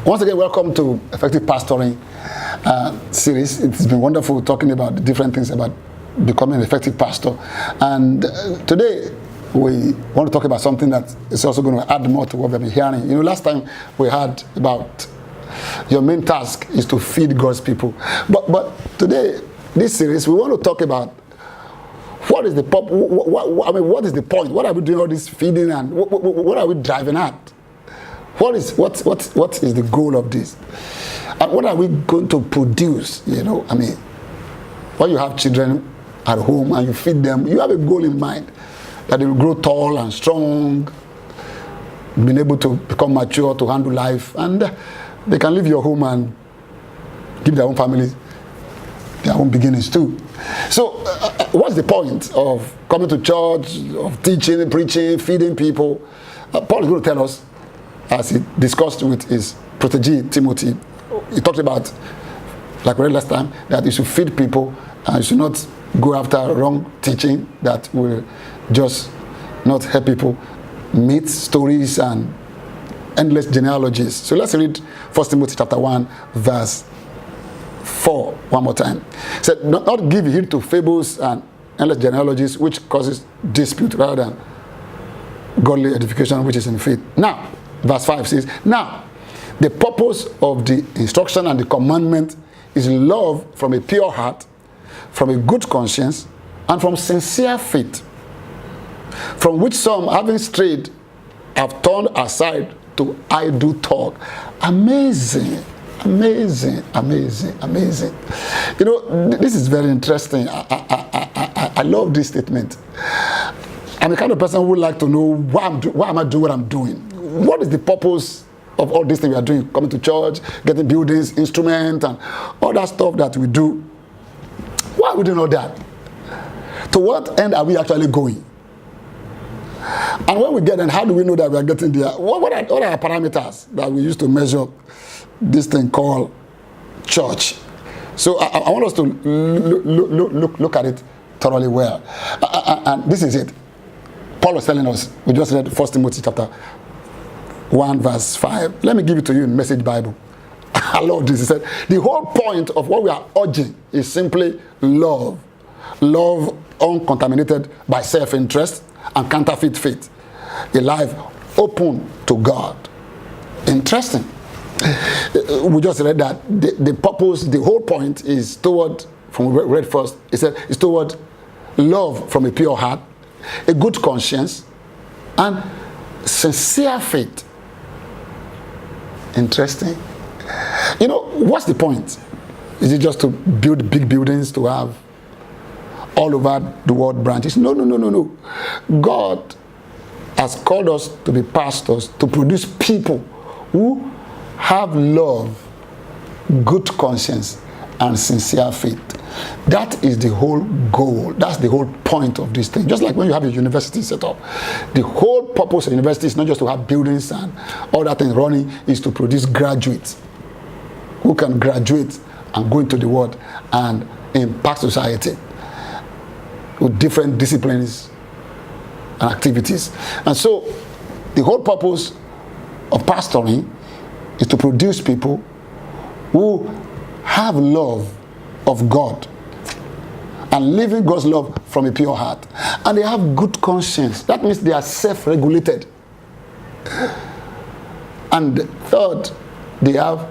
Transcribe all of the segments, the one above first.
Once again, welcome to Effective Pastoring series. It's been wonderful talking about the different things about becoming an effective pastor. And today, we want to talk about something that is also going to add more to what we've been hearing. You know, last time we had about your main task is to feed God's people. But today, this series, we want to talk about what is the what is the point? What are we doing all this feeding and what are we driving at? What is the goal of this? And what are we going to produce? You know, I mean, when you have children at home and you feed them, you have a goal in mind that they will grow tall and strong, being able to become mature to handle life, and they can leave your home and give their own families their own beginnings too. So, what's the point of coming to church, of teaching, preaching, feeding people? Paul is going to tell us, as he discussed with his protege Timothy. He talked about, like we read last time, that you should feed people and you should not go after wrong teaching that will just not help people. Myths, stories, and endless genealogies. So let's read 1 Timothy chapter 1, verse 4 one more time. It said, not give heed to fables and endless genealogies, which causes dispute rather than godly edification, which is in faith. Now, verse 5 says, now, the purpose of the instruction and the commandment is love from a pure heart, from a good conscience, and from sincere faith, from which some, having strayed, have turned aside to idle talk. Amazing, amazing, amazing, amazing. You know, this is very interesting. I love this statement. I'm the kind of person who would like to know why am I doing what I'm doing? What is the purpose of all these things we are doing? Coming to church, getting buildings, instruments, and all that stuff that we do. Why are we doing all that? To what end are we actually going? And when we get there, how do we know that we are getting there? What are our parameters that we use to measure this thing called church? So I want us to look at it thoroughly well. And this is it. Paul was telling us, we just read 1 Timothy chapter 1 verse 5. Let me give it to you in Message Bible. I love this. He said, the whole point of what we are urging is simply love. Love uncontaminated by self-interest and counterfeit faith. A life open to God. Interesting. We just read that the purpose, the whole point is toward, from we read first, it said it's toward love from a pure heart, a good conscience, and sincere faith. Interesting. You know, what's the point? Is it just to build big buildings, to have all over the world branches? No. God has called us to be pastors, to produce people who have love, good conscience, and sincere faith. That is the whole goal. That's the whole point of this thing. Just like when you have a university set up. The whole purpose of university is not just to have buildings and all that thing running, is to produce graduates who can graduate and go into the world and impact society with different disciplines and activities. And so the whole purpose of pastoring is to produce people who have love of God and living God's love from a pure heart, and they have good conscience. That means they are self-regulated. And third, they have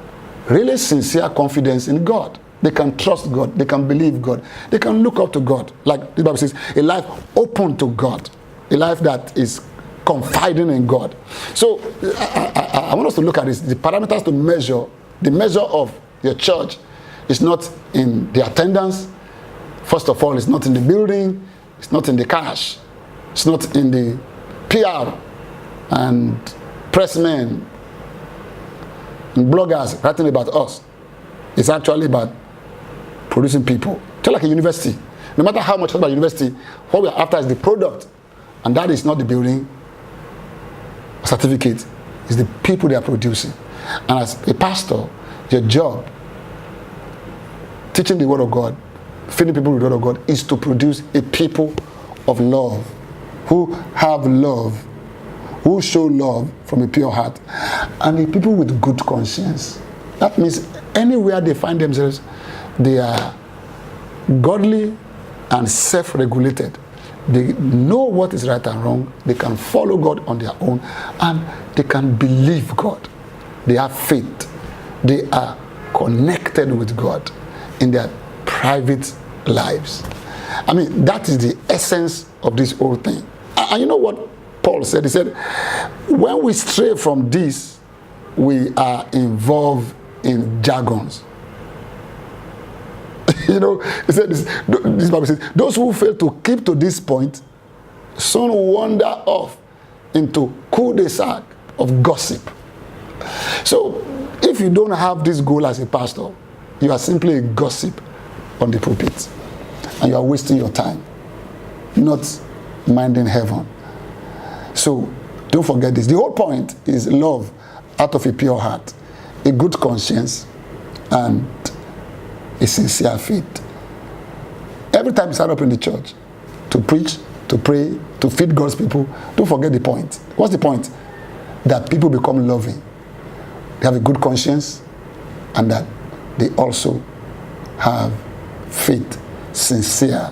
really sincere confidence in God. They can trust God, they can believe God, they can look up to God. Like the Bible says, a life open to God, a life that is confiding in God. So I want us to look at this. The parameters to measure, the measure of your church is not in the attendance. First of all, it's not in the building, it's not in the cash, it's not in the PR and pressmen and bloggers writing about us. It's actually about producing people. Just like a university. No matter how much about university, what we are after is the product. And that is not the building certificate, it's the people they are producing. And as a pastor, your job, teaching the word of God, feeding people with the word of God, is to produce a people of love, who have love, who show love from a pure heart, and the people with good conscience. That means anywhere they find themselves, they are godly and self-regulated. They know what is right and wrong. They can follow God on their own, and they can believe God. They have faith. They are connected with God in their private lives. I mean, that is the essence of this whole thing. And you know what Paul said? He said, when we stray from this, we are involved in jargons. You know, he said this Bible says, those who fail to keep to this point soon wander off into cul-de-sac of gossip. So, if you don't have this goal as a pastor, you are simply a gossip on the pulpit. And you are wasting your time, not minding heaven. So, don't forget this. The whole point is love out of a pure heart, a good conscience, and a sincere faith. Every time you stand up in the church to preach, to pray, to feed God's people, don't forget the point. What's the point? That people become loving. They have a good conscience, and that they also have faith, sincere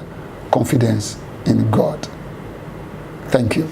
confidence in God. Thank you.